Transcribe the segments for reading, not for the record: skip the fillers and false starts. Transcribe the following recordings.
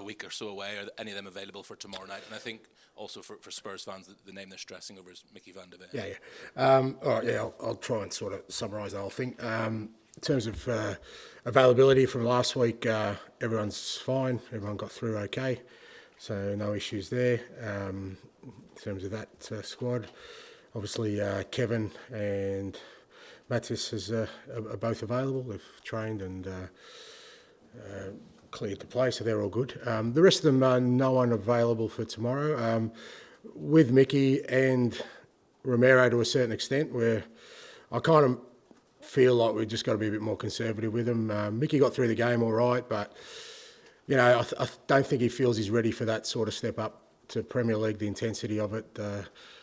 week or so away. Are any of them available for tomorrow night? And I think also for Spurs fans, the name they're stressing over is Micky Van de Ven. All right, I'll try and sort of summarise the whole thing. In terms of availability from last week, everyone's fine. Everyone got through okay, so no issues there. In terms of that squad, obviously Kevin and Matis are both available. They've trained and cleared to play, so they're all good. The rest of them, no one available for tomorrow. With Micky and Romero to a certain extent, where I kind of feel like we've just got to be a bit more conservative with him. Micky got through the game all right, but I don't think he feels he's ready for that sort of step up to Premier League, the intensity of it.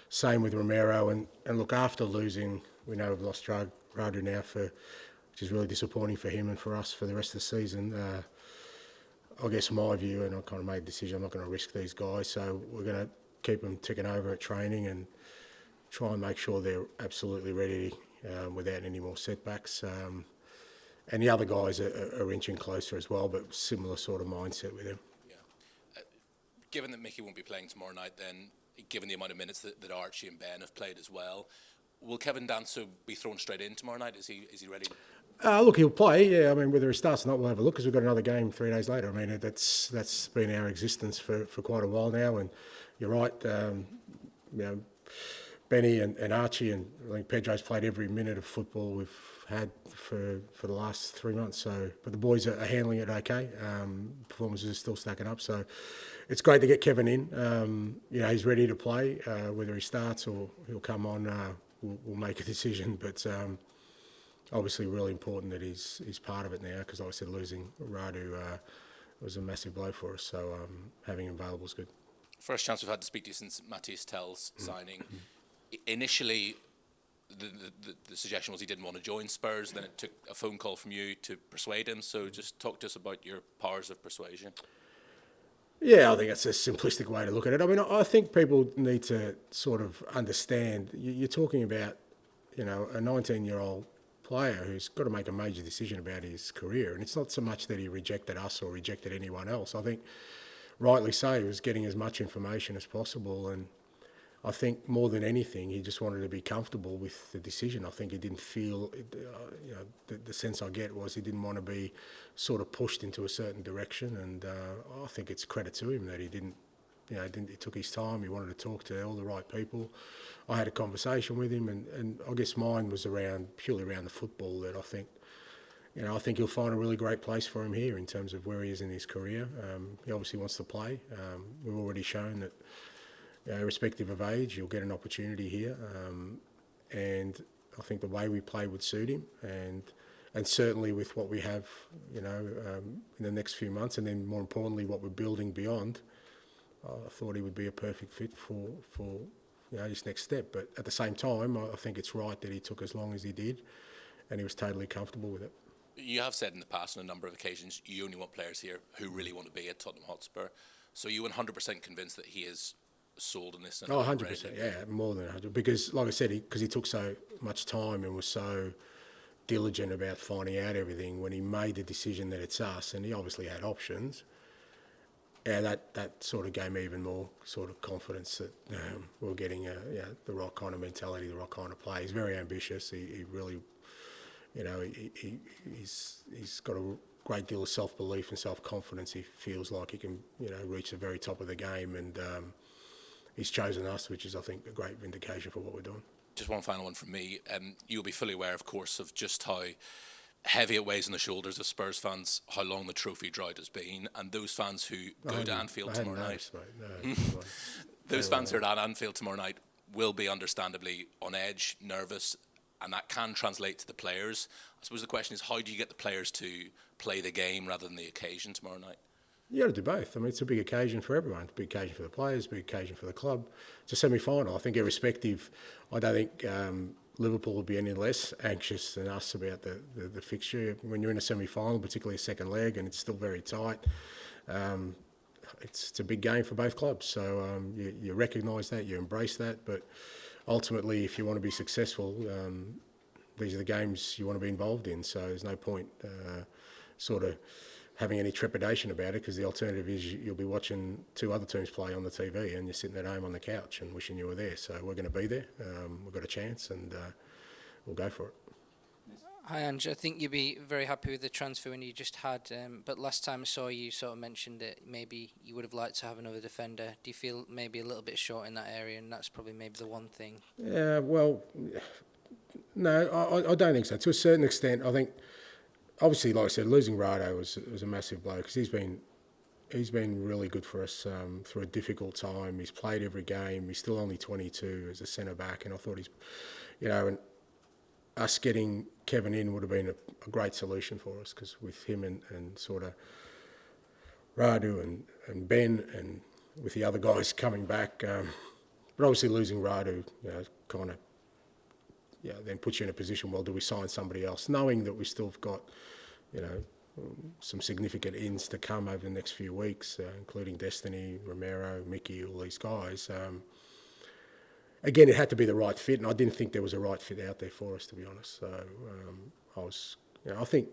Same with Romero, and look, after losing, we know we've lost Radu now, which is really disappointing for him and for us for the rest of the season. I guess my view, and I kind of made the decision, I'm not going to risk these guys, so we're going to keep them ticking over at training and try and make sure they're absolutely ready without any more setbacks. And the other guys are inching closer as well, but similar sort of mindset with them. Yeah. Given that Micky won't be playing tomorrow night, then, given the amount of minutes that Archie and Ben have played as well, will Kevin Danso be thrown straight in tomorrow night? Is he ready? Look, he'll play. Yeah, I mean, whether he starts or not, we'll have a look because we've got another game 3 days later. I mean, that's been our existence for quite a while now. And you're right. Benny and Archie and I think Pedro's played every minute of football we've had for the last 3 months. So, but the boys are handling it okay. Performances are still stacking up. So, it's great to get Kevin in. He's ready to play. Whether he starts or he'll come on, we'll make a decision. But obviously, really important that he's part of it now because, like I said, losing Radu was a massive blow for us. So having him available is good. First chance we've had to speak to you since Matthias Tell's signing. Initially, the suggestion was he didn't want to join Spurs. Then it took a phone call from you to persuade him. So just talk to us about your powers of persuasion. Yeah, I think that's a simplistic way to look at it. I mean, I think people need to sort of understand. You're talking about, a 19-year-old player who's got to make a major decision about his career. And it's not so much that he rejected us or rejected anyone else. I think, rightly so, he was getting as much information as possible. And I think more than anything, he just wanted to be comfortable with the decision. I think he didn't feel, the sense I get was he didn't want to be sort of pushed into a certain direction. And I think it's credit to him that he didn't, he took his time. He wanted to talk to all the right people. I had a conversation with him, and I guess mine was purely around the football. That I think, I think he'll find a really great place for him here in terms of where he is in his career. He obviously wants to play. We've already shown that. Irrespective of age, you'll get an opportunity here, and I think the way we play would suit him, and certainly with what we have, in the next few months, and then more importantly, what we're building beyond, I thought he would be a perfect fit for his next step. But at the same time, I think it's right that he took as long as he did, and he was totally comfortable with it. You have said in the past on a number of occasions you only want players here who really want to be at Tottenham Hotspur. So are you 100% convinced that he is sold on this? 100%, yeah, more than 100%. Because, like I said, because he took so much time and was so diligent about finding out everything, when he made the decision that it's us, and he obviously had options, that sort of gave me even more sort of confidence that we're getting the right kind of mentality, the right kind of play. He's very ambitious. He really, he's got a great deal of self-belief and self-confidence. He feels like he can, reach the very top of the game, and he's chosen us, which is, I think, a great vindication for what we're doing. Just one final one from me. You'll be fully aware, of course, of just how heavy it weighs on the shoulders of Spurs fans, how long the trophy drought has been, and those fans who go to Anfield tomorrow night. Those fans who are at Anfield tomorrow night will be understandably on edge, nervous, and that can translate to the players. I suppose the question is, how do you get the players to play the game rather than the occasion tomorrow night? You got to do both. I mean, it's a big occasion for everyone. It's a big occasion for the players, a big occasion for the club. It's a semi-final. I think irrespective, I don't think Liverpool will be any less anxious than us about the fixture. When you're in a semi-final, particularly a second leg, and it's still very tight, it's a big game for both clubs. So you recognise that, you embrace that, but ultimately, if you want to be successful, these are the games you want to be involved in. So there's no point sort of having any trepidation about it, because the alternative is you'll be watching two other teams play on the TV and you're sitting at home on the couch and wishing you were there. So we're going to be there. We've got a chance, and we'll go for it. Hi Ange, I think you'd be very happy with the transfer when you just had, but last time I saw you sort of mentioned that maybe you would have liked to have another defender. Do you feel maybe a little bit short in that area, and that's probably maybe the one thing? Yeah, well, no, I don't think so. To a certain extent, I think, obviously, like I said, losing Radu was a massive blow, because he's been really good for us through a difficult time. He's played every game. He's still only 22 as a centre back, and I thought and us getting Kevin in would have been a great solution for us, because with him and sort of Radu and Ben, and with the other guys coming back, but obviously losing Radu, kind of, then puts you in a position, well, do we sign somebody else? Knowing that we still have got, some significant ins to come over the next few weeks, including Destiny, Romero, Micky, all these guys. Again, it had to be the right fit, and I didn't think there was a right fit out there for us, to be honest. So I think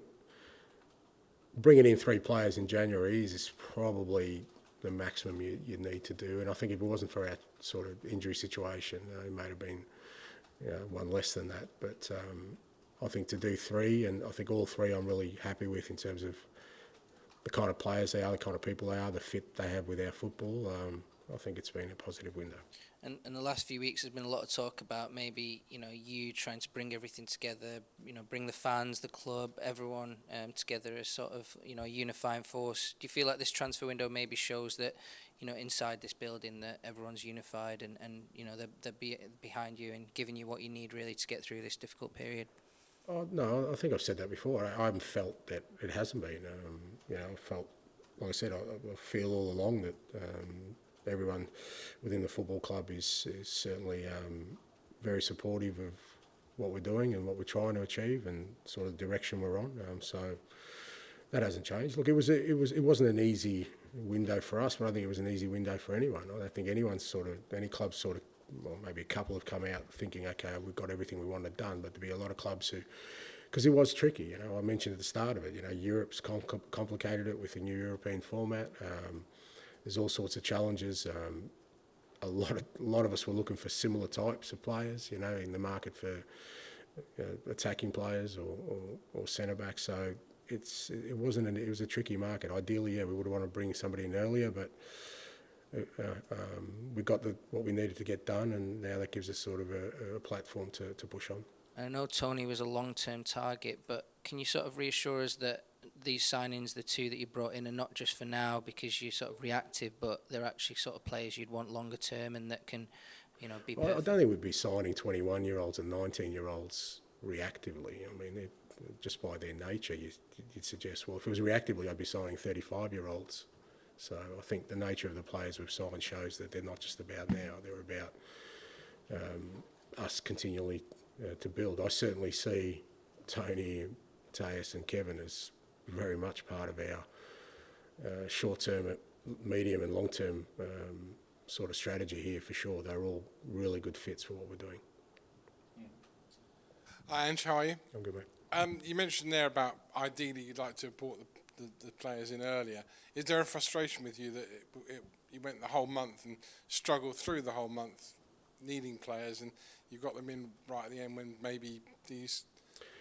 bringing in 3 players in January is probably the maximum you need to do. And I think if it wasn't for our sort of injury situation, it may have been one less than that. But I think to do 3, and I think all 3 I'm really happy with in terms of the kind of players they are, the kind of people they are, the fit they have with our football. I think it's been a positive window. And in the last few weeks, there's been a lot of talk about maybe, you trying to bring everything together, bring the fans, the club, everyone together as sort of, a unifying force. Do you feel like this transfer window maybe shows that, inside this building that everyone's unified and they're behind you and giving you what you need really to get through this difficult period? Oh, no, I think I've said that before. I haven't felt that it hasn't been. I felt, like I said, I feel all along that everyone within the football club is certainly very supportive of what we're doing and what we're trying to achieve and sort of direction we're on. So that hasn't changed. Look, it wasn't an easy window for us, but I think it was an easy window for anyone. I don't think any club sort of, well, maybe a couple have come out thinking, okay, we've got everything we wanted done, but there'd be a lot of clubs who, because it was tricky. I mentioned at the start of it, Europe's complicated it with the new European format. There's all sorts of challenges. A lot of us were looking for similar types of players, in the market for attacking players or centre backs. So it was a tricky market. Ideally, we would have wanted to bring somebody in earlier, but we got what we needed to get done, and now that gives us sort of a platform to push on. I know Tony was a long-term target, but can you sort of reassure us that these signings, the 2 that you brought in, are not just for now because you're sort of reactive, but they're actually sort of players you'd want longer term and that can, be perfect? I don't think we'd be signing 21-year-olds and 19-year-olds reactively. I mean, just by their nature, you'd suggest, well, if it was reactively, I'd be signing 35-year-olds. So I think the nature of the players we've signed shows that they're not just about now, they're about us continually to build. I certainly see Tony, Teus and Kevin as very much part of our short-term, medium and long-term sort of strategy here for sure. They're all really good fits for what we're doing. Hi Ange, how are you? I'm good, mate. You mentioned there about ideally you'd like to have brought the players in earlier. Is there a frustration with you that you went the whole month and struggled through the whole month needing players and you got them in right at the end when maybe these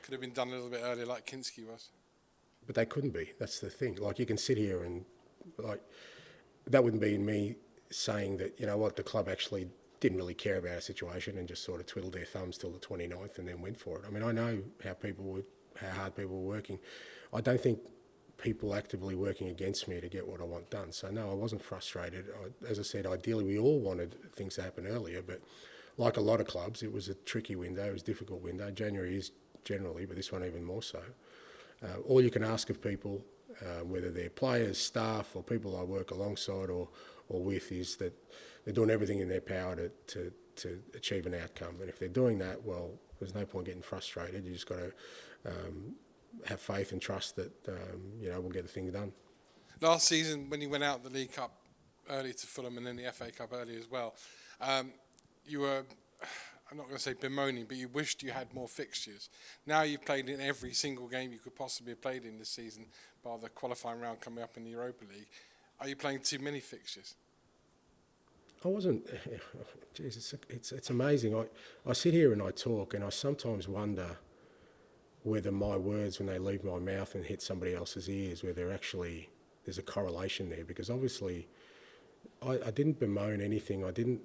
could have been done a little bit earlier like Kinski was? But they couldn't be. That's the thing. Like, you can sit here and, like, that wouldn't be me saying that, the club actually didn't really care about our situation and just sort of twiddled their thumbs till the 29th and then went for it. I mean, I know how hard people were working. I don't think people actively working against me to get what I want done. So, no, I wasn't frustrated. As I said, ideally we all wanted things to happen earlier, but like a lot of clubs, it was a tricky window. It was a difficult window. January is generally, but this one even more so. All you can ask of people, whether they're players, staff, or people I work alongside or with, is that they're doing everything in their power to achieve an outcome. And if they're doing that, well, there's no point getting frustrated. You just got to have faith and trust that we'll get the thing done. Last season, when you went out the League Cup early to Fulham and then the FA Cup early as well, you were I'm not going to say bemoaning, but you wished you had more fixtures. Now you've played in every single game you could possibly have played in this season, bar the qualifying round coming up in the Europa League. Are you playing too many fixtures? I wasn't. Jeez, it's amazing. I sit here and I talk, and I sometimes wonder whether my words, when they leave my mouth and hit somebody else's ears, whether there's a correlation there. Because obviously, I didn't bemoan anything. I didn't.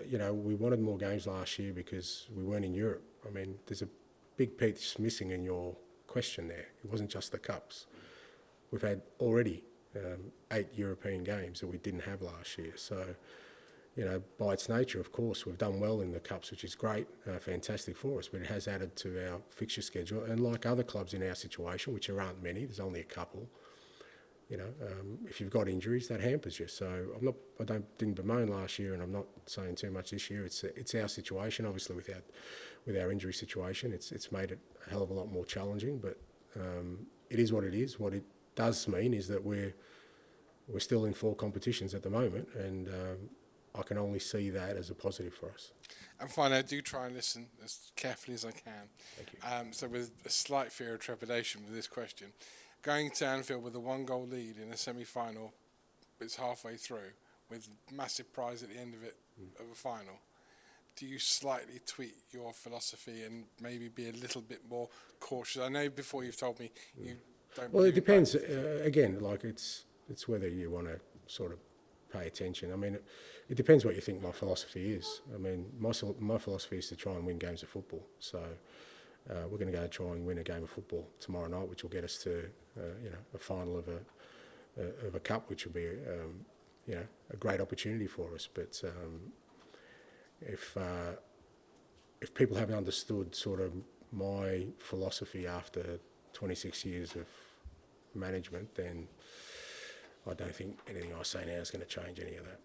We wanted more games last year because we weren't in Europe. I mean, there's a big piece missing in your question there. It wasn't just the Cups. We've had already 8 European games that we didn't have last year. So, by its nature, of course, we've done well in the Cups, which is great, fantastic for us, but it has added to our fixture schedule. And like other clubs in our situation, which there aren't many, there's only a couple, if you've got injuries, that hampers you. So didn't bemoan last year, and I'm not saying too much this year. It's our situation, obviously, with our injury situation. It's made it a hell of a lot more challenging, but it is what it is. What it does mean is that we're still in 4 competitions at the moment, and I can only see that as a positive for us. And finally, I do try and listen as carefully as I can. Thank you. So with a slight fear of trepidation with this question, going to Anfield with a 1-goal lead in a semi-final, it's halfway through, with massive prize at the end of it, of a final, do you slightly tweak your philosophy and maybe be a little bit more cautious? I know before you've told me you don't. Well, it depends. Again, like it's whether you want to sort of pay attention. I mean, it depends what you think my philosophy is. I mean, my philosophy is to try and win games of football. So we're going to go try and win a game of football tomorrow night, which will get us to a final of a cup, which will be a great opportunity for us. But if people haven't understood sort of my philosophy after 26 years of management, then I don't think anything I say now is going to change any of that.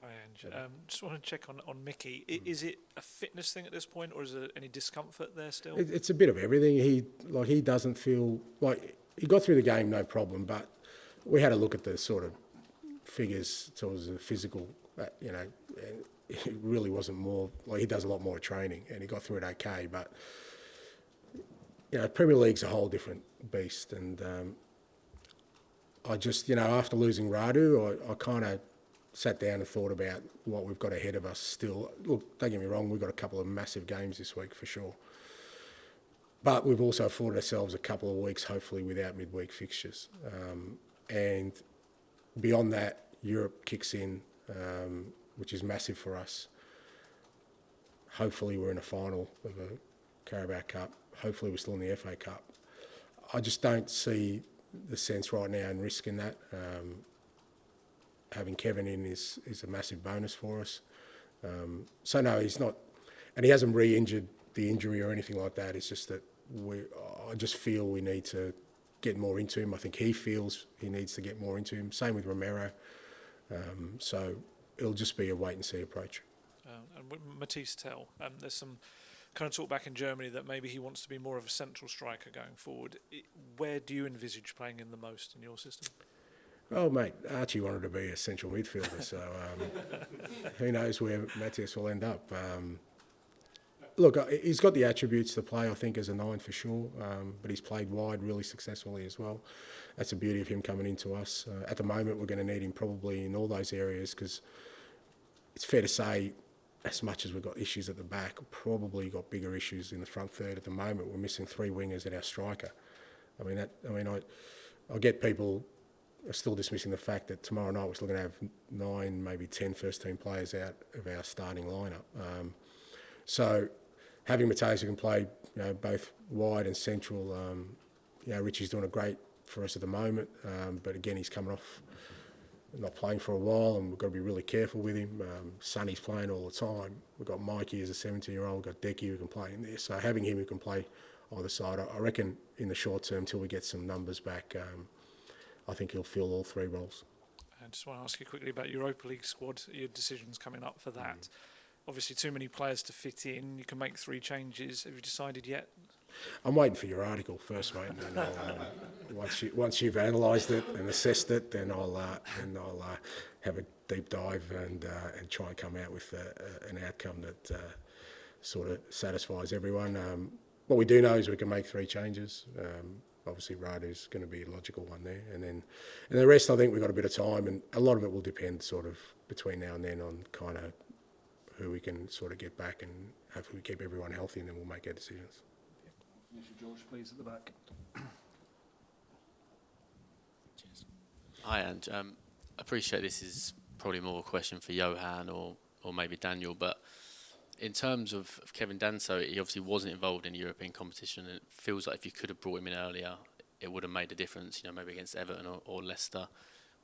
Hi, Ange. Just want to check on Micky. Is it a fitness thing at this point, or is there any discomfort there still? It's a bit of everything. He doesn't feel like he got through the game no problem, but we had a look at the sort of figures towards the physical, and it really wasn't more like he does a lot more training, and he got through it okay. But Premier League's a whole different beast, and I just after losing Radu, I kind of sat down and thought about what we've got ahead of us still. Look, don't get me wrong, we've got a couple of massive games this week for sure. But we've also afforded ourselves a couple of weeks, hopefully, without midweek fixtures. And beyond that, Europe kicks in, which is massive for us. Hopefully we're in a final of a Carabao Cup. Hopefully we're still in the FA Cup. I just don't see the sense right now in risking that. Having Kevin in is a massive bonus for us. So no, he's not, and he hasn't re-injured the injury or anything like that. It's just that I just feel we need to get more into him. I think he feels he needs to get more into him. Same with Romero. So it'll just be a wait and see approach. And with Matisse Tell, there's some kind of talk back in Germany that maybe he wants to be more of a central striker going forward. Where do you envisage playing him the most in your system? Oh, mate, Archie wanted to be a central midfielder, so who knows where Matthias will end up. Look, he's got the attributes to play, I think, as a 9 for sure, but he's played wide really successfully as well. That's the beauty of him coming into us. At the moment, we're going to need him probably in all those areas because it's fair to say, as much as we've got issues at the back, probably got bigger issues in the front third at the moment. We're missing 3 wingers at our striker. I get people are still dismissing the fact that tomorrow night we're still going to have 9, maybe 10 first-team players out of our starting lineup. So having Matthäus who can play, both wide and central, Richie's doing a great for us at the moment. But again, he's coming off not playing for a while, and we've got to be really careful with him. Sonny's playing all the time. We've got Micky as a 17-year-old. We've got Decky who can play in there. So having him who can play either side, I reckon in the short term, till we get some numbers back, I think he'll fill all 3 roles. I just want to ask you quickly about Europa League squad, your decisions coming up for that. Obviously, too many players to fit in. You can make 3 changes. Have you decided yet? I'm waiting for your article first, mate, and then I'll, once you've analysed it and assessed it, then I'll have a deep dive and try and come out with an outcome that sort of satisfies everyone. What we do know is we can make 3 changes. Obviously, Radu's going to be a logical one there, and the rest, I think we've got a bit of time, and a lot of it will depend sort of between now and then on kind of who we can sort of get back, and hopefully keep everyone healthy, and then we'll make our decisions. George, please, at the back. Hi, Ange. I appreciate this is probably more a question for Johan or maybe Daniel, but in terms of Kevin Danso, he obviously wasn't involved in the European competition, and it feels like if you could have brought him in earlier, it would have made a difference, maybe against Everton or Leicester.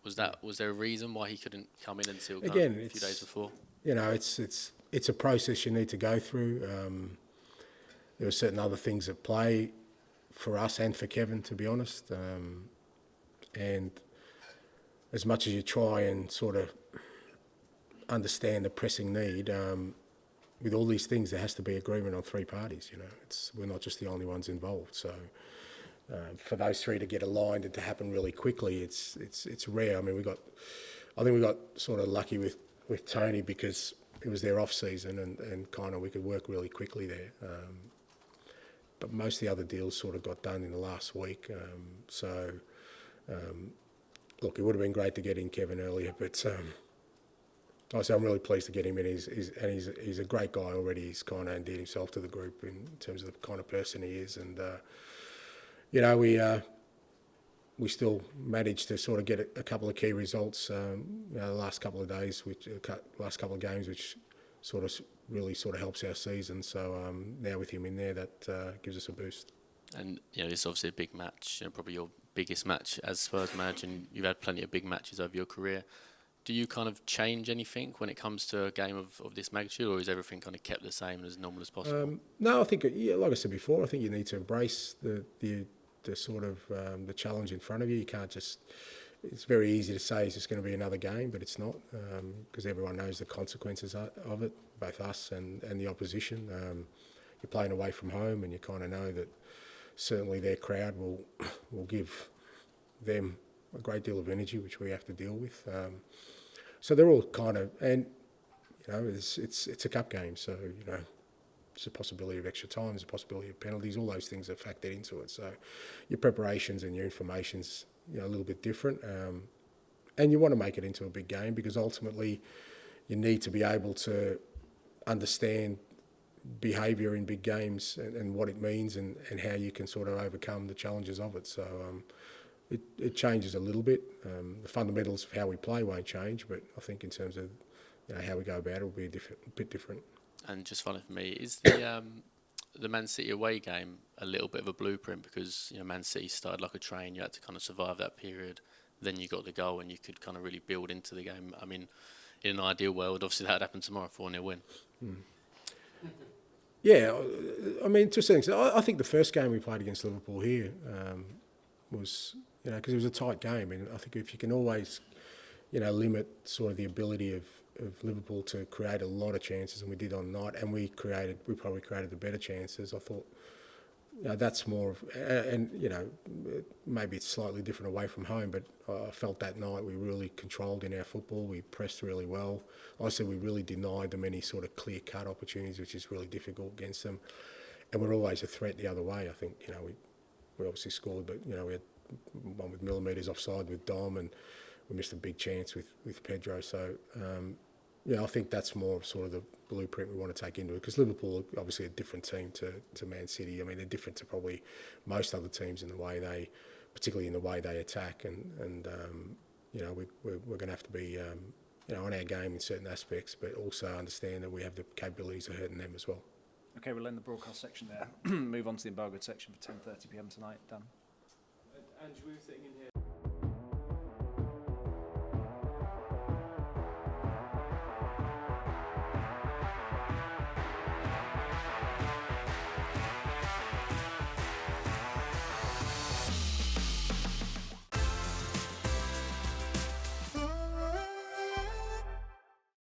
Was there a reason why he couldn't come in until a few days before? It's a process you need to go through. There are certain other things at play for us and for Kevin, to be honest. And as much as you try and sort of understand the pressing need, with all these things, there has to be agreement on 3 parties. We're not just the only ones involved. So for those 3 to get aligned and to happen really quickly, it's rare. I mean, I think we got sort of lucky with Tony because it was their off season and kind of we could work really quickly there. But most of the other deals sort of got done in the last week. Look, it would have been great to get in Kevin earlier, but I'm really pleased to get him in. He's a great guy already. He's kind of endeared himself to the group in terms of the kind of person he is, and we still managed to sort of get a couple of key results. The last couple of days, last couple of games, which really helps our season. So now with him in there, that gives us a boost. And it's obviously a big match. Probably your biggest match as Spurs manager. And you've had plenty of big matches over your career. Do you kind of change anything when it comes to a game of this magnitude, or is everything kind of kept the same and as normal as possible? No, I think like I said before, I think you need to embrace the sort of the challenge in front of you. You can't just. It's very easy to say it's just going to be another game, but it's not, because everyone knows the consequences of it, both us and the opposition. You're playing away from home, and you kind of know that certainly their crowd will give them a great deal of energy, which we have to deal with. So they're all kind of, and it's a cup game, so there's a possibility of extra time, there's a possibility of penalties. All those things are factored into it. So your preparations and your information's a little bit different, and you want to make it into a big game because ultimately you need to be able to understand behaviour in big games and what it means and how you can sort of overcome the challenges of it. So it changes a little bit. The fundamentals of how we play won't change, but I think in terms of how we go about it will be a bit different. And just finally for me, is the Man City away game a little bit of a blueprint because Man City started like a train, you had to kind of survive that period, then you got the goal and you could kind of really build into the game. I mean, in an ideal world, obviously that would happen tomorrow, 4-0 win. Yeah, I mean, to a certain extent, I think the first game we played against Liverpool here was, because it was a tight game, and I think if you can always, limit sort of the ability of Liverpool to create a lot of chances, and we did on the night, and we probably created the better chances. I thought, that's more of, and maybe it's slightly different away from home, but I felt that night we really controlled in our football. We pressed really well. I said we really denied them any sort of clear-cut opportunities, which is really difficult against them. And we're always a threat the other way. I think, we obviously scored, but, we had one with millimetres offside with Dom, and we missed a big chance with Pedro. So, I think that's more of sort of the blueprint we want to take into it, because Liverpool are obviously a different team to Man City. I mean, they're different to probably most other teams in the way particularly in the way they attack, and we're going to have to be on our game in certain aspects, but also understand that we have the capabilities of hurting them as well. Okay, we'll end the broadcast section there. Move on to the embargoed section for 10:30 p.m. tonight. Dan. Ange, we were sitting in here.